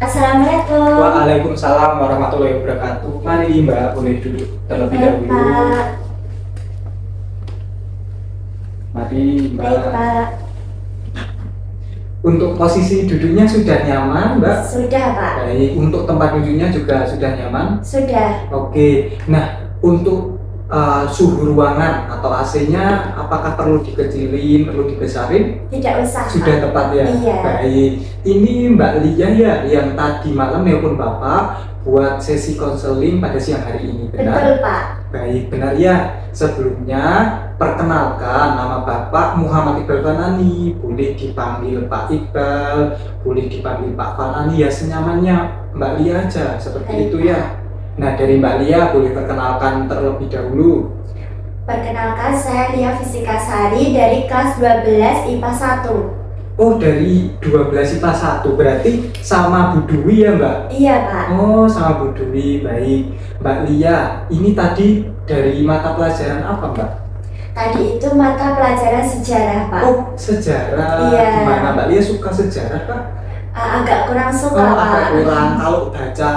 Assalamualaikum. Waalaikumsalam warahmatullahi wabarakatuh. Mari Mbak, boleh duduk terlebih Baik, dahulu. Pak. Mari Baik, Mbak. Pak. Untuk posisi duduknya sudah nyaman, Mbak? Sudah, Pak. Baik, untuk tempat duduknya juga sudah nyaman? Sudah. Oke, nah untuk suhu ruangan atau AC-nya apakah perlu dikecilin, perlu dibesarin? Tidak usah, Sudah Pak. tepat ya? Iya. Baik, ini Mbak Lia ya yang tadi malam nelpon Bapak buat sesi konseling pada siang hari ini, benar? Betul, Pak. Baik, benar ya. Sebelumnya, perkenalkan nama Bapak Muhammad Iqbal Fanani. Boleh dipanggil Pak Iqbal, boleh dipanggil Pak Fanani ya, senyamannya Mbak Lia aja, seperti Baik, itu ya. Nah, dari Mbak Lia boleh perkenalkan terlebih dahulu. Perkenalkan, saya Lia Fisika Sari dari kelas 12 IPA 1. Oh, dari 12 IPA 1, berarti sama Bu Dwi ya, Mbak? Iya, Pak. Oh, sama Bu Dwi, baik. Mbak Lia, ini tadi dari mata pelajaran apa, Mbak? Tadi itu mata pelajaran sejarah, Pak. Oh, sejarah. Iya. Gimana Mbak Lia suka sejarah, Kak? Agak kurang suka, Oh, Pak. agak kurang. Kalau baca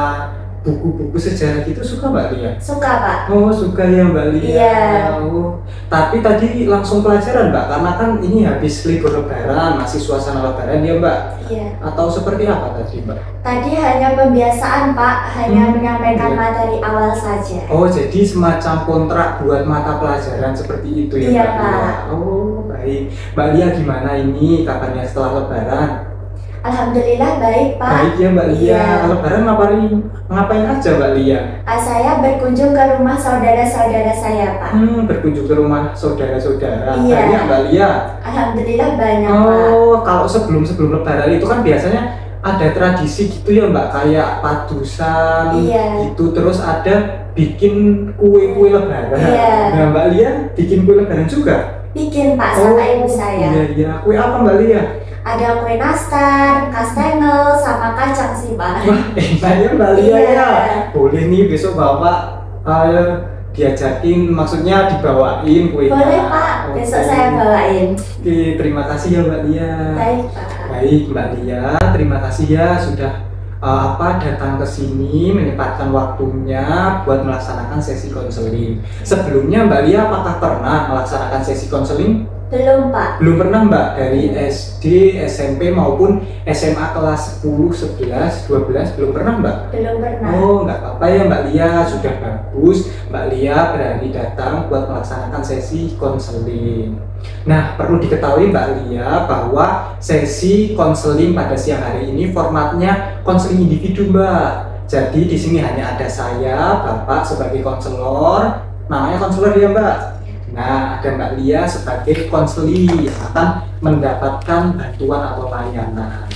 buku-buku sejarah gitu suka Mbak Lia? Suka, Pak. Oh, suka ya Mbak Lia. Iya. Oh, tapi tadi langsung pelajaran, Mbak, karena kan ini habis libur lebaran, masih suasana lebaran ya, Mbak? Iya. Atau seperti apa tadi, Mbak? Tadi hanya pembiasaan, Pak. Hanya menyampaikan iya. materi awal saja. Oh, jadi semacam kontrak buat mata pelajaran seperti itu ya, Iya, Mbak Lia? Pak. Oh, baik. Mbak Lia gimana ini kabarnya setelah lebaran? Alhamdulillah baik, Pak. Baik ya Mbak Lia. Iya. Lebaran ngapain aja Mbak Lia? Saya berkunjung ke rumah saudara-saudara saya, Pak. Berkunjung ke rumah saudara-saudara. Iya. Banyak Mbak Lia. Alhamdulillah banyak, Pak. Oh, kalau sebelum lebaran itu kan biasanya ada tradisi gitu ya Mbak, kayak padusan Iya. gitu, terus ada bikin kue-kue lebaran. Iya. Nah, Mbak Lia bikin kue lebaran juga? Bikin, Pak, sama ibu saya. Iya, iya. Kue apa Mbak Lia? Ada kue nastar, kastengel, sama kacang sih, Pak. Wah, enak ya Mbak Lia Iya. ya. Boleh nih besok Bapak diajakin, maksudnya dibawain kuenya. Boleh, Pak. Besok Oke. saya bawain. Oke, terima kasih ya Mbak Lia. Baik, Pak. Baik Mbak Lia, terima kasih ya sudah datang ke sini menyempatkan waktunya buat melaksanakan sesi konseling. Sebelumnya Mbak Lia apakah pernah melaksanakan sesi konseling? Belum, Pak. Belum pernah Mbak, dari SD, SMP maupun SMA kelas 10, 11, 12 belum pernah Mbak? Belum pernah. Oh, nggak apa-apa ya Mbak Lia, sudah bagus. Mbak Lia berani datang buat melaksanakan sesi konseling. Nah, perlu diketahui Mbak Lia bahwa sesi konseling pada siang hari ini formatnya konseling individu Mbak. Jadi di sini hanya ada saya, Bapak sebagai konselor, namanya konselor ya Mbak. Nah, ada Mbak Lia sebagai konseli yang akan mendapatkan bantuan atau layanan.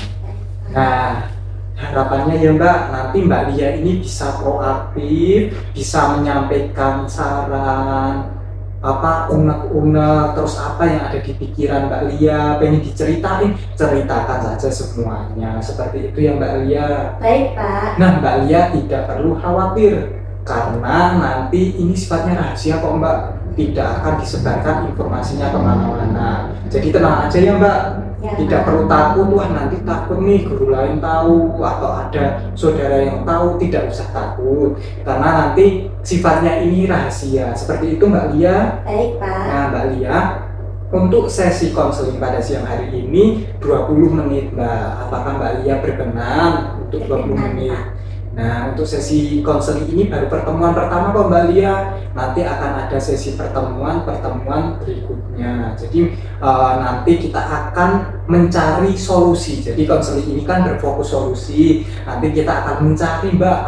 Nah, harapannya ya Mbak, nanti Mbak Lia ini bisa proaktif, bisa menyampaikan saran, unek-unek, terus apa yang ada di pikiran Mbak Lia, pengen diceritain, ceritakan saja semuanya. Seperti itu ya Mbak Lia. Baik, Pak. Nah, Mbak Lia tidak perlu khawatir, karena nanti ini sifatnya rahasia kok Mbak. Tidak akan disebarkan informasinya kemana-mana. Jadi tenang aja ya Mbak. Ya, Tidak Pak. perlu takut, wah nanti takut nih guru lain tahu atau ada saudara yang tahu. Tidak usah takut, karena nanti sifatnya ini rahasia. Seperti itu Mbak Lia. Baik, Pak. Nah Mbak Lia, untuk sesi konseling pada siang hari ini 20 menit Mbak. Apakah Mbak Lia berkenan untuk 20 Berkenan, menit? Pak. Nah, untuk sesi konseling ini baru pertemuan pertama kok Mbak Lia. Nanti akan ada sesi pertemuan berikutnya. Jadi nanti kita akan mencari solusi. Jadi konseling ini kan berfokus solusi. Nanti kita akan mencari Mbak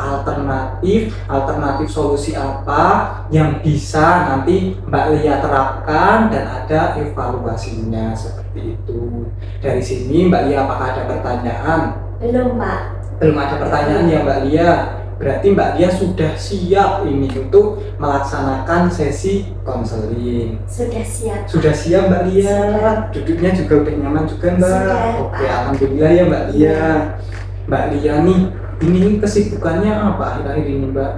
alternatif solusi apa yang bisa nanti Mbak Lia terapkan dan ada evaluasinya seperti itu. Dari sini Mbak Lia apakah ada pertanyaan? Belum, Pak. Belum ada pertanyaan ya Mbak Lia. Berarti Mbak Lia sudah siap ini untuk melaksanakan sesi konseling. Sudah siap. Sudah siap Mbak Lia. Sudah. Duduknya juga udah nyaman juga Mbak. Sudah, Oke, Pak. alhamdulillah ya Mbak Lia. Iya. Mbak Lia nih, ini kesibukannya apa akhir-akhir ini Mbak?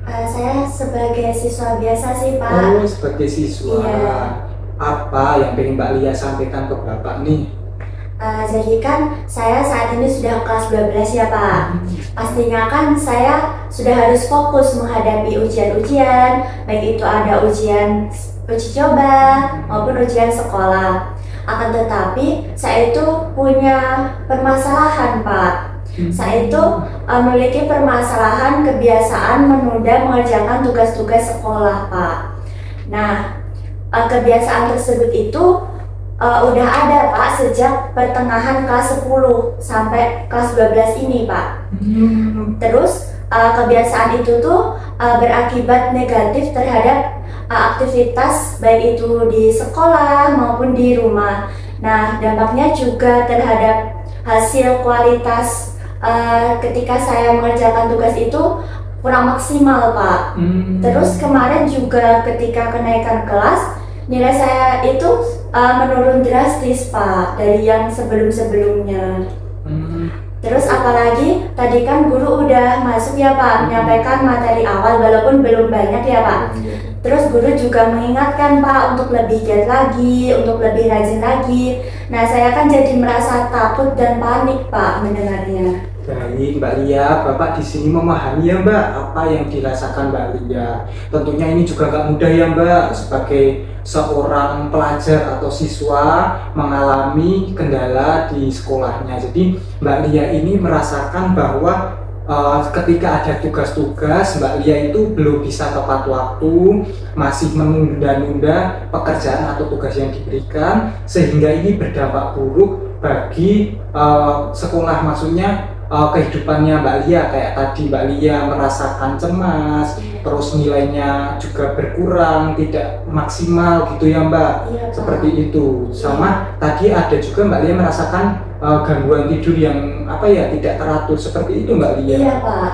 Saya sebagai siswa biasa sih, Pak. Oh, sebagai siswa. Iya. Apa yang pengen Mbak Lia sampaikan ke Bapak nih? Jadi kan saya saat ini sudah kelas 12 ya Pak. Pastinya kan saya sudah harus fokus menghadapi ujian-ujian, baik itu ada uji coba maupun ujian sekolah. Akan tetapi saya itu punya permasalahan Pak. Saya itu memiliki permasalahan kebiasaan menunda mengerjakan tugas-tugas sekolah Pak. Nah, kebiasaan tersebut itu udah ada Pak sejak pertengahan kelas 10 sampai kelas 12 ini Pak. Terus kebiasaan itu tuh berakibat negatif terhadap aktivitas baik itu di sekolah maupun di rumah. Nah, dampaknya juga terhadap hasil kualitas ketika saya mengerjakan tugas itu kurang maksimal Pak. Terus kemarin juga ketika kenaikan kelas, nilai saya itu menurun drastis Pak dari yang sebelum-sebelumnya. Terus apalagi tadi kan guru udah masuk ya Pak menyampaikan materi awal walaupun belum banyak ya Pak. Terus guru juga mengingatkan Pak untuk lebih giat lagi, untuk lebih rajin lagi. Nah, saya kan jadi merasa takut dan panik Pak mendengarnya. Baik Mbak Lia, Bapak di sini memahami ya Mbak apa yang dirasakan Mbak Lia. Tentunya ini juga nggak mudah ya Mbak sebagai seorang pelajar atau siswa mengalami kendala di sekolahnya. Jadi Mbak Lia ini merasakan bahwa ketika ada tugas-tugas Mbak Lia itu belum bisa tepat waktu, masih menunda-nunda pekerjaan atau tugas yang diberikan, sehingga ini berdampak buruk bagi sekolah, maksudnya kehidupannya Mbak Lia. Kayak tadi Mbak Lia merasakan cemas, terus nilainya juga berkurang, tidak maksimal gitu ya Mbak. Seperti itu. Sama tadi ada juga Mbak Lia merasakan gangguan tidur yang tidak teratur, seperti itu Mbak Lia. Iya Pak.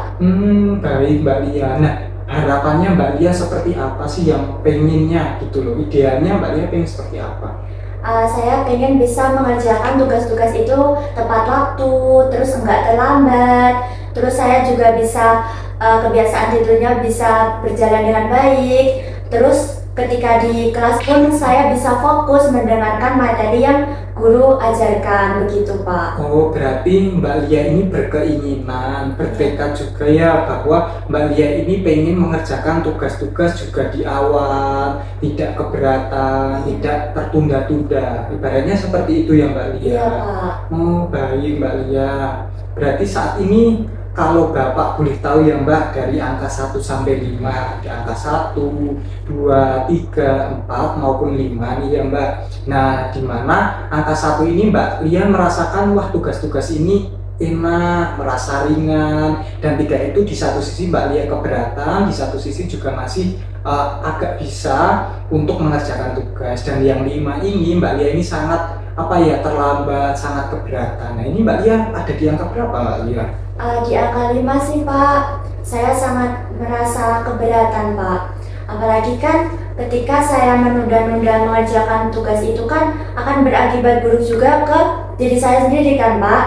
Baik Mbak Lia. Nah, harapannya Mbak Lia seperti apa sih yang pengennya gitu loh, idealnya Mbak Lia pengen seperti apa? Saya pengen bisa mengerjakan tugas-tugas itu tepat waktu, terus enggak terlambat, terus saya juga bisa kebiasaan tidurnya bisa berjalan dengan baik, terus ketika di kelas pun saya bisa fokus mendengarkan materi yang guru ajarkan, begitu Pak. Oh, berarti Mbak Lia ini berkeinginan, bertekad juga ya bahwa Mbak Lia ini pengen mengerjakan tugas-tugas juga di awal, tidak keberatan, tidak tertunda-tunda. Ibaratnya seperti itu ya Mbak Lia. Iya Pak. Oh, baik Mbak Lia. Berarti saat ini kalau Bapak boleh tahu ya Mbak, dari angka 1 sampai 5, ada angka 1, 2, 3, 4 maupun 5 nih ya Mbak. Nah, di mana angka 1 ini Mbak Lia merasakan wah tugas-tugas ini enak, merasa ringan, dan 3 itu di satu sisi Mbak Lia keberatan, di satu sisi juga masih agak bisa untuk mengerjakan tugas. Dan yang 5 ini Mbak Lia ini sangat terlambat, sangat keberatan. Nah, ini Mbak Lia ada di angka berapa Mbak Lia? Di angka 5 sih Pak, saya sangat merasa keberatan Pak. Apalagi kan ketika saya menunda-nunda mengerjakan tugas itu kan akan berakibat buruk juga ke diri saya sendiri kan Pak.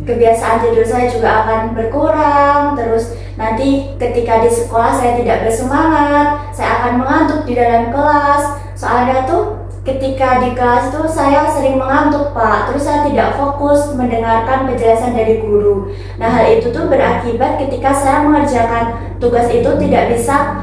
Kebiasaan tidur saya juga akan berkurang, terus nanti ketika di sekolah saya tidak bersemangat, saya akan mengantuk di dalam kelas. Soalnya tuh ketika di kelas tuh saya sering mengantuk Pak, terus saya tidak fokus mendengarkan penjelasan dari guru. Nah, hal itu tuh berakibat ketika saya mengerjakan tugas itu tidak bisa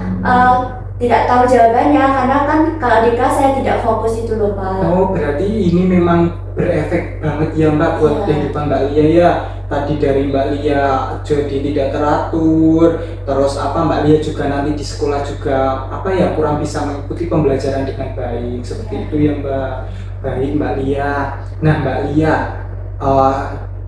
tidak tahu jawabannya, karena kan kalau di kelas saya tidak fokus itu loh Pak. Oh, berarti ini memang berefek banget ya Mbak buat kehidupan Mbak Lia ya. Tadi dari Mbak Lia jadi tidak teratur, terus Mbak Lia juga nanti di sekolah juga kurang bisa mengikuti pembelajaran dengan baik, seperti itu ya Mbak. Baik Mbak Lia. Nah Mbak Lia,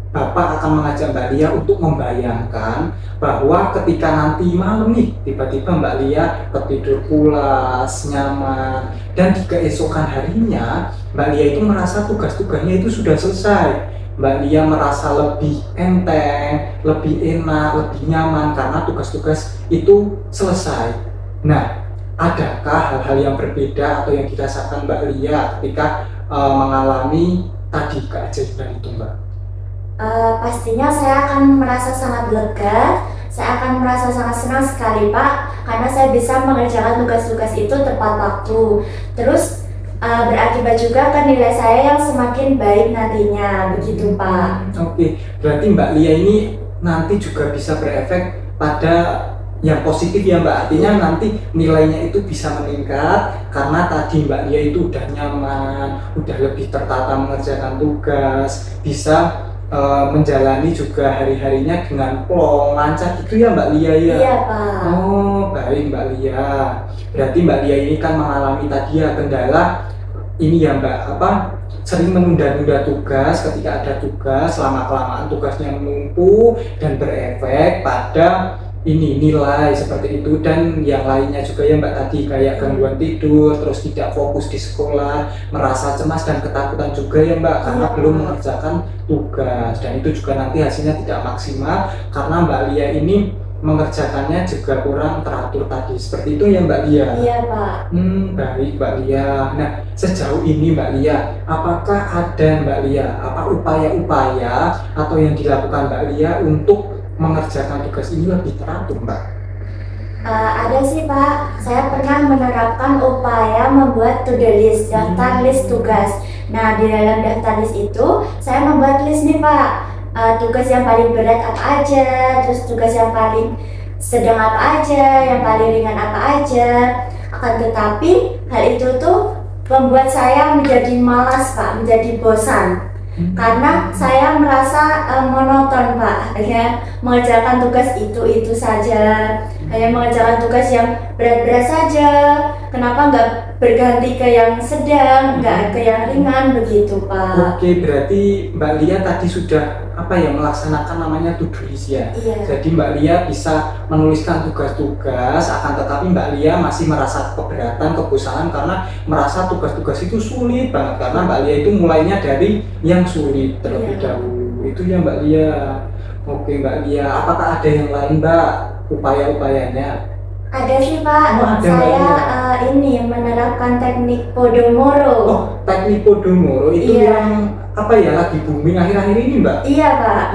Bapak akan mengajak Mbak Lia untuk membayangkan bahwa ketika nanti malam nih tiba-tiba Mbak Lia tertidur pulas, nyaman, dan di keesokan harinya Mbak Lia itu merasa tugas-tugasnya itu sudah selesai. Mbak Lia merasa lebih enteng, lebih enak, lebih nyaman karena tugas-tugas itu selesai. Nah, adakah hal-hal yang berbeda atau yang dirasakan Mbak Lia ketika mengalami tadi keajaiban itu Mbak? Pastinya saya akan merasa sangat lega, saya akan merasa sangat senang sekali Pak, karena saya bisa mengerjakan tugas-tugas itu tepat waktu. Terus berakibat juga ke nilai saya yang semakin baik nantinya, begitu Pak. Oke, berarti Mbak Lia ini nanti juga bisa berefek pada yang positif ya Mbak, artinya nanti nilainya itu bisa meningkat karena tadi Mbak Lia itu udah nyaman, udah lebih tertata mengerjakan tugas, bisa menjalani juga hari-harinya dengan plong, lancar gitu ya Mbak Lia ya? Iya Pak. Oh baik Mbak Lia, berarti Mbak Lia ini kan mengalami tadi ya kendala ini ya Mbak, apa sering menunda-nunda tugas ketika ada tugas, lama-kelamaan tugasnya menumpuk dan berefek pada ini nilai seperti itu dan yang lainnya juga ya Mbak tadi kayak gangguan tidur, terus tidak fokus di sekolah, merasa cemas dan ketakutan juga ya Mbak karena belum mengerjakan tugas dan itu juga nanti hasilnya tidak maksimal karena Mbak Lia ini mengerjakannya juga kurang teratur tadi seperti itu ya Mbak Lia. Iya Pak. Baik Mbak Lia. Nah sejauh ini Mbak Lia, apakah ada Mbak Lia apa upaya-upaya atau yang dilakukan Mbak Lia untuk mengerjakan tugas ini lebih teratur Mbak? Ada sih Pak, saya pernah menerapkan upaya membuat to-do list, daftar list tugas. Nah di dalam daftar list itu saya membuat list nih Pak, tugas yang paling berat apa aja, terus tugas yang paling sedang apa aja, yang paling ringan apa aja. Akan tetapi hal itu tuh membuat saya menjadi malas Pak, menjadi bosan. Karena saya merasa monoton Pak, hanya mengerjakan tugas itu saja, hanya mengerjakan tugas yang berat-berat saja. Kenapa nggak berganti ke yang sedang, nggak ke yang ringan begitu Pak? Oke, berarti Mbak Lia tadi sudah apa ya melaksanakan namanya to-do list ya. Iya. Jadi Mbak Lia bisa menuliskan tugas-tugas, akan tetapi Mbak Lia masih merasa keberatan, kebosanan karena merasa tugas-tugas itu sulit banget karena Mbak Lia itu mulainya dari yang sulit terlebih dahulu. Itu ya Mbak Lia. Oke Mbak Lia, apakah ada yang lain Mbak upaya-upayanya? Ada sih Pak, Oh, ada saya ini menerapkan teknik Pomodoro. Oh, teknik Pomodoro itu Iya. yang apa ya lagi booming akhir-akhir ini Mbak? Iya Pak.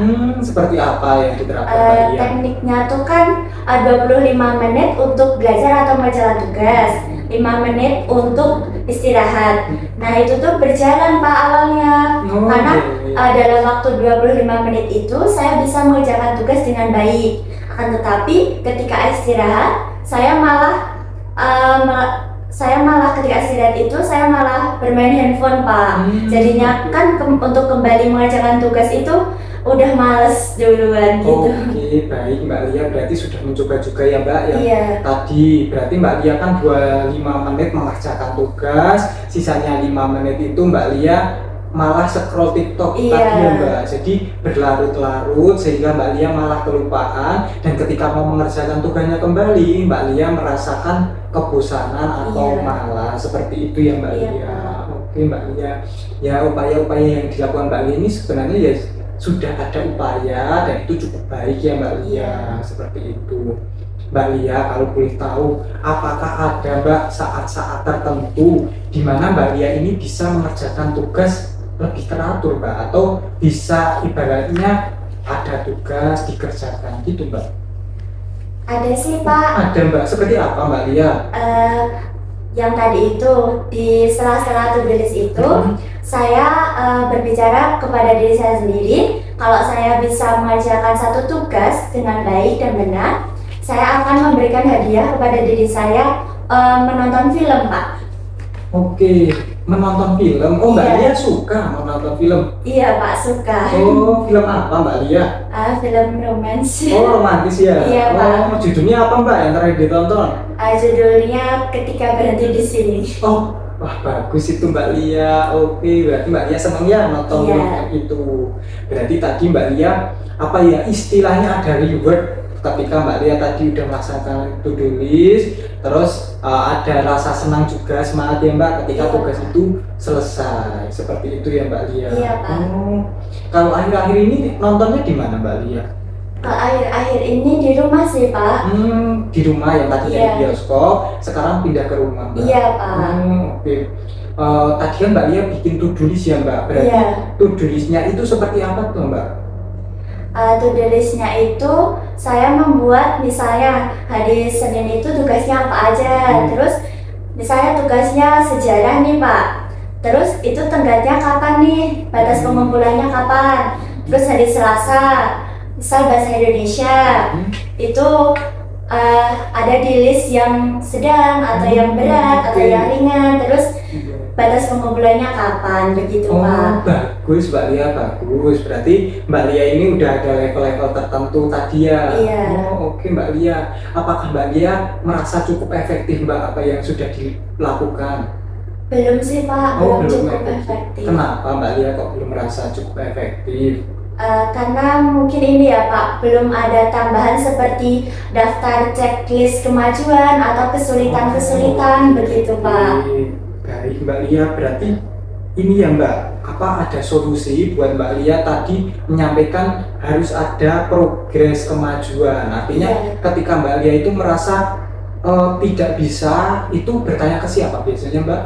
Seperti apa yang diterapkan Mbak Lia? Tekniknya tuh kan 25 menit untuk belajar atau mengerjakan tugas, 5 menit untuk istirahat. Nah itu tuh berjalan Pak awalnya, Oh, karena iya. dalam waktu 25 menit itu saya bisa mengerjakan tugas dengan baik. Akan tetapi ketika istirahat saya malah ketika istirahat itu saya malah bermain handphone Pak. Jadinya kan untuk kembali mengerjakan tugas itu udah males duluan gitu. Oke, baik Mbak Lia berarti sudah mencoba juga ya Mbak yang Iya. tadi berarti Mbak Lia kan 25 menit mengerjakan tugas, sisanya 5 menit itu Mbak Lia malah scroll TikTok Iya. tadi ya Mbak, jadi berlarut-larut sehingga Mbak Lia malah kelupaan dan ketika mau mengerjakan tugasnya kembali Mbak Lia merasakan kebosanan atau Iya. malas seperti itu ya Mbak Iya, Lia. Pak. Oke Mbak Lia, ya upaya-upaya yang dilakukan Mbak Lia ini sebenarnya ya sudah ada upaya dan itu cukup baik ya Mbak Lia. Iya. Seperti itu Mbak Lia, kalau boleh tahu apakah ada Mbak saat-saat tertentu di mana Mbak Lia ini bisa mengerjakan tugas lebih teratur Mbak atau bisa ibaratnya ada tugas dikerjakan gitu Mbak? Ada sih Pak. Ada Mbak, seperti apa Mbak Lia? Yang tadi itu di sela-sela to-do list itu saya berbicara kepada diri saya sendiri, kalau saya bisa mengerjakan satu tugas dengan baik dan benar, saya akan memberikan hadiah kepada diri saya menonton film Pak. Oke, menonton film. Oh Mbak Iya. Lia suka menonton film. Iya Pak, suka. Oh, film apa Mbak Lia? Film romance. Oh, romantis ya? Iya, Pak. Oh, judulnya apa Mbak yang terakhir ditonton? Judulnya Ketika Berhenti di Sini. Oh, wah bagus itu Mbak Lia. Oke, berarti Mbak Lia senang ya nonton Iya. film itu. Berarti tadi Mbak Lia apa ya istilahnya ada reward ketika Mbak Lia tadi udah melaksanakan to-do list, terus ada rasa senang juga semangat ya Mbak ketika Iya. tugas itu selesai. Seperti itu ya Mbak Lia. Iya, Pak. Oh, kalau akhir-akhir ini nontonnya di mana Mbak Lia? Akhir-akhir ini di rumah sih Pak. Di rumah yang tadinya Iya. di bioskop, sekarang pindah ke rumah Mbak. Iya Pak. Oke. Tadi kan Mbak Lia bikin to-do list ya Mbak. Berarti Iya. to-do listnya itu seperti apa tuh Mbak? To-do listnya itu saya membuat misalnya hari Senin itu tugasnya apa aja, terus Misalnya tugasnya sejarah nih Pak. Terus itu tenggatnya kapan nih? Batas pengumpulannya kapan? Terus hari Selasa, misal bahasa Indonesia, itu ada di list yang sedang atau yang berat atau yang ringan. Terus batas pengumpulannya kapan? Begitu Pak. Bagus Mbak Lia, bagus. Berarti Mbak Lia ini udah ada level-level tertentu tadi ya. Iya. Oke Mbak Lia. Apakah Mbak Lia merasa cukup efektif Mbak apa yang sudah dilakukan? Belum sih Pak, belum cukup efektif. efektif. Kenapa Mbak Lia kok belum merasa cukup efektif? Karena mungkin ini ya Pak, belum ada tambahan seperti daftar checklist kemajuan atau kesulitan-kesulitan begitu Pak. Baik Mbak Lia, berarti ini ya Mbak, apa ada solusi buat Mbak Lia tadi menyampaikan harus ada progres kemajuan. Artinya ketika Mbak Lia itu merasa tidak bisa, itu bertanya ke siapa biasanya Mbak?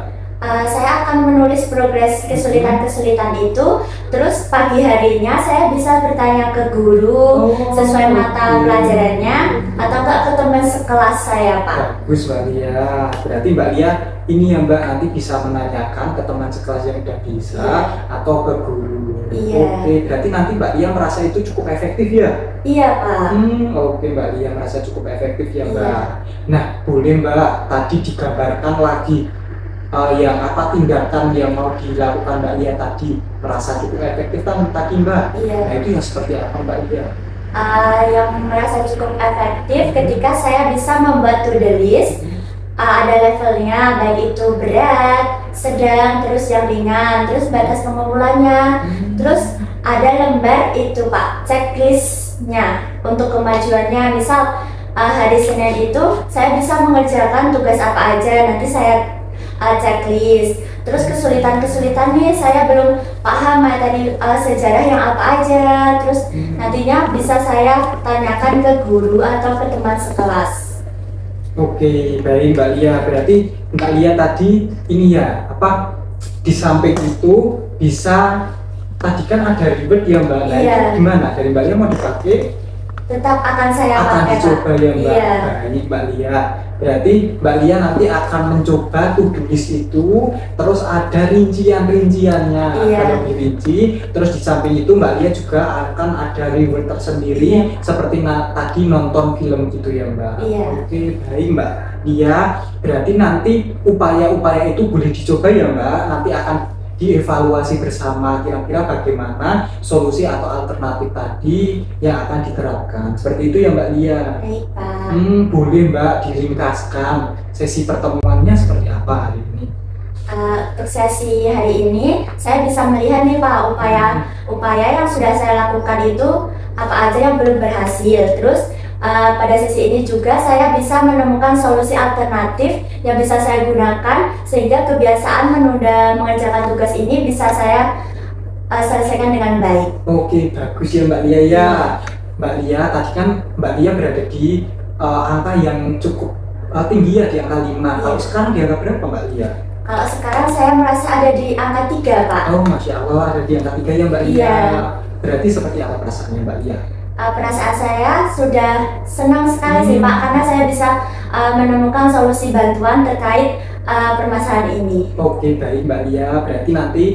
Saya akan menulis progres kesulitan-kesulitan itu, terus pagi harinya saya bisa bertanya ke guru sesuai mata pelajarannya atau enggak ke teman sekelas saya Pak. Bagus Mbak Lia, berarti Mbak Lia ini ya Mbak nanti bisa menanyakan ke teman sekelas yang udah bisa atau ke guru. Oke, berarti nanti Mbak Lia merasa itu cukup efektif ya? Iya Pak. Oke Mbak Lia merasa cukup efektif ya Mbak. Nah boleh Mbak tadi digambarkan lagi yang apa tindakan yang mau dilakukan Mbak Lia tadi merasa cukup efektif kan tadi Mbak? Nah itu yang seperti apa Mbak Lia? Yang merasa cukup efektif ketika saya bisa membuat to-do list. Ada levelnya, baik itu berat, sedang, terus yang ringan, terus batas pengumpulannya, terus ada lembar itu Pak, checklistnya untuk kemajuannya. Misal hari Senin itu saya bisa mengerjakan tugas apa aja, nanti saya checklist. Terus kesulitan-kesulitannya saya belum paham tadi sejarah yang apa aja, terus nantinya bisa saya tanyakan ke guru atau ke teman sekelas. Oke, baik Mbak Lia. Berarti Mbak Lia tadi ini ya, apa di samping itu bisa tadi kan ada reward ya Mbak. Nah, itu gimana? Dari Mbak Lia mau dipakai? Tetap akan saya akan pakai. Dicoba ya Mbak. Baik Mbak Lia. Berarti Mbak Lia nanti akan mencoba to-do list itu, terus ada rincian-rinciannya akan lebih rinci. Terus di samping itu Mbak Lia juga akan ada reward tersendiri seperti tadi nonton film gitu ya Mbak. Oke baik Mbak Lia. Berarti nanti upaya-upaya itu boleh dicoba ya Mbak. Nanti akan dievaluasi bersama kira-kira bagaimana solusi atau alternatif tadi yang akan diterapkan. Seperti itu ya Mbak Lia. Baik Pak. Boleh Mbak diringkaskan sesi pertemuannya seperti apa hari ini? Untuk sesi hari ini saya bisa melihat nih Pak upaya yang sudah saya lakukan itu apa aja yang belum berhasil. Terus pada sesi ini juga saya bisa menemukan solusi alternatif yang bisa saya gunakan sehingga kebiasaan menunda mengerjakan tugas ini bisa saya selesaikan dengan baik. Oke, bagus ya Mbak Lia ya. Mbak Lia, tadi kan Mbak Lia berada di angka yang cukup tinggi ya, di angka 5. Kalau sekarang di angka berapa Mbak Lia? Kalau sekarang saya merasa ada di angka 3 Pak. Oh Masya Allah, ada di angka 3 ya Mbak Lia. Berarti seperti apa perasaannya Mbak Lia? Perasaan saya sudah senang sekali sih Pak, karena saya bisa menemukan solusi bantuan terkait permasalahan ini. Oke baik Mbak Lia, berarti nanti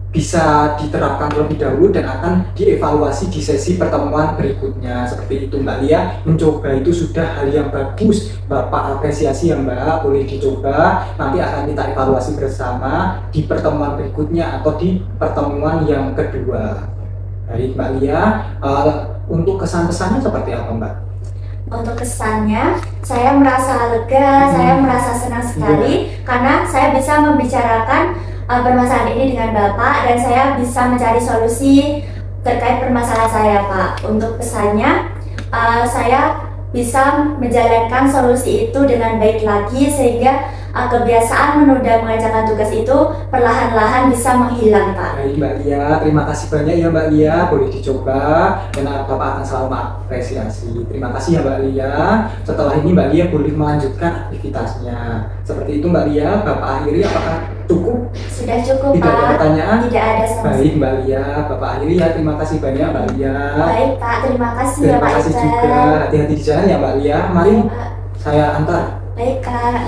bisa diterapkan terlebih dahulu dan akan dievaluasi di sesi pertemuan berikutnya. Seperti itu Mbak Lia, mencoba itu sudah hal yang bagus. Bapak apresiasi ya Mbak, boleh dicoba. Nanti akan kita evaluasi bersama di pertemuan berikutnya atau di pertemuan yang kedua. Baik Mbak Lia, untuk kesan-pesannya seperti apa Mbak? Untuk kesannya, saya merasa lega, saya merasa senang sekali karena saya bisa membicarakan permasalahan ini dengan Bapak dan saya bisa mencari solusi terkait permasalahan saya Pak. Untuk pesannya, saya bisa menjalankan solusi itu dengan baik lagi sehingga kebiasaan menunda mengerjakan tugas itu perlahan-lahan bisa menghilang Pak. Baik Mbak Lia, terima kasih banyak ya Mbak Lia, boleh dicoba dan Bapak akan selalu mengapresiasi. Terima kasih ya Mbak Lia. Setelah ini Mbak Lia boleh melanjutkan aktivitasnya. Seperti itu Mbak Lia, Bapak akhiri apakah cukup? Sudah cukup Tidak Pak. Ada pertanyaan? Tidak ada sama. Baik Mbak Lia, Bapak akhiri ya, terima kasih banyak Mbak Lia. Baik Pak, terima kasih ya Pak. Terima kasih juga, hati-hati di jalan ya Mbak Lia. Mari saya antar. Baik Kak.